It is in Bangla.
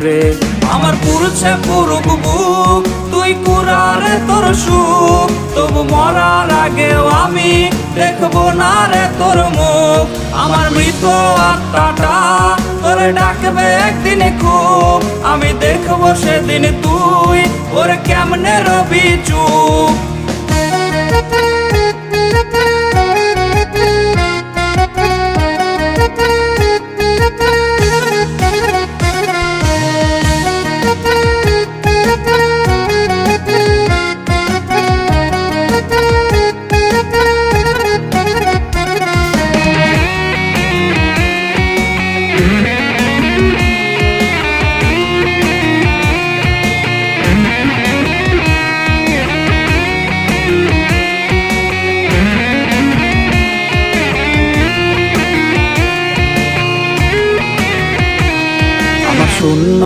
রে আমার পুরুষে পুরুক বুক তুই কুরারে তোর সুখ, তবু মরার আগেও আমি দেখবো না রে তোর মুখ। আমার মৃত আত্মাটা তোরে ডাকবে একদিন খুব, আমি দেখবো সেদিন তুই ওরে কেমনে রবি চুপ।